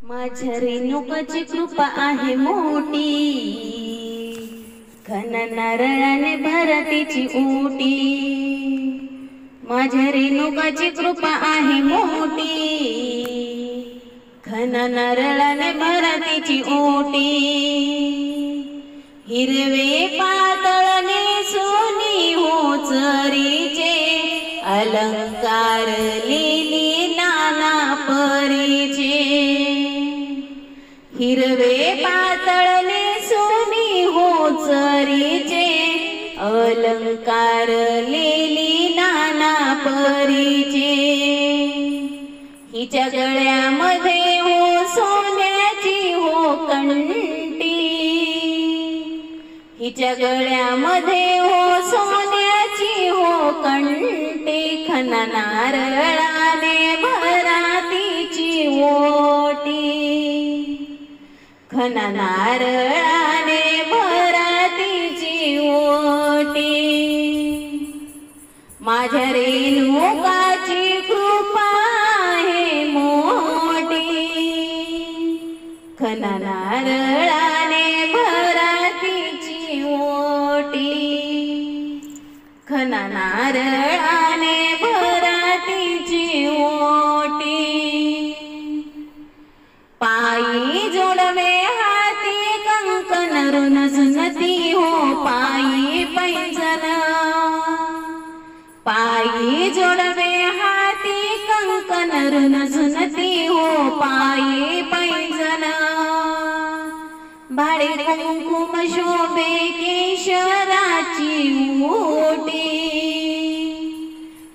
माझ्या रेणुकाची कृपा आहे मोठी, घन नारळाने भरतीची ओटी। माझ्या रेणुकाची कृपा आहे मोठी, घन नारळाने भरतीची ओटी। हिरवे पातळने सोनी हो चरीचे, अलंकार लिली नाना परीचे। हिरवे पातळने सोनी हो चरीचे, अलंकार लिली नाना परीचे। हिच्या गळ्यामध्ये हो सोन्याची हो कंठी, हिच्या गळ्यामध्ये हो सोन्याची हो कंठी। खण नारळाने भरातीची ओटी, घन नारळाने भरातीची ओटी। माझ्या रेणुकाची कृपा आहे मोठी, घन नारळाने भरातीची ओटी, घन नारळाने भरातीची ओटी। पायी जोडवे हाती कंकण ऋण सुनती हो पायी पैंजण, पायी जोडवे हाती कंकण ऋण सुनती हो पायी पैंजण। भाडे कुंकुम शोभे केशराची ओटी,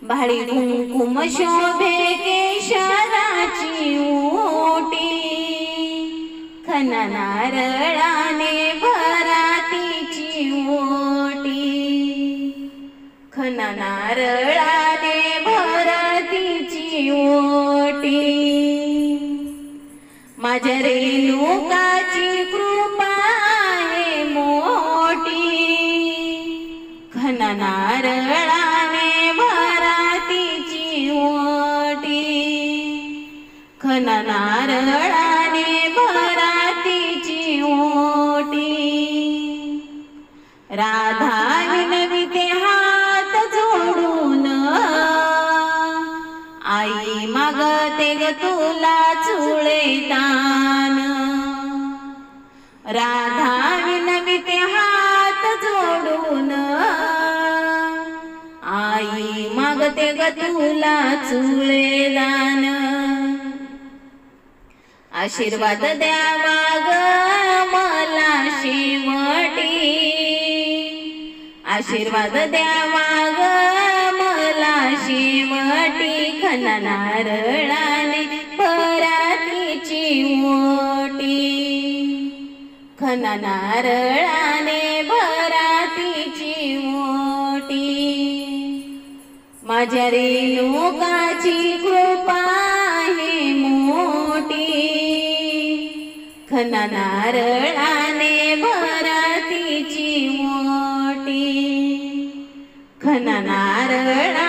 भाडे कुंकुम शोभे केशराची ओटी। घन नारळाने भरातीची ओटी, घन नारळाने भरातीची ओटी। माझ्या रेणुकाची कृपा आहे मोठी, घन नारळाने भरातीची ओटी, घन नारळाने भरातीची ओटी। राधा विनविते हात जोडून, आई मागते ग तुला चुळे दान। राधा विनविते हात जोडून, आई मागते ग तुला चुळे दान। आशीर्वाद द्यावा ग मला शेवटी, आशीर्वाद द्यावा ग मला शेवटी। घन नारळाने भरातीची ओटी, घन नारळाने भरातीची ओटी। माझ्या रेणुकाची कृपा आहे मोठी, घन नारळाने भरातीची ओटी, घन नारळा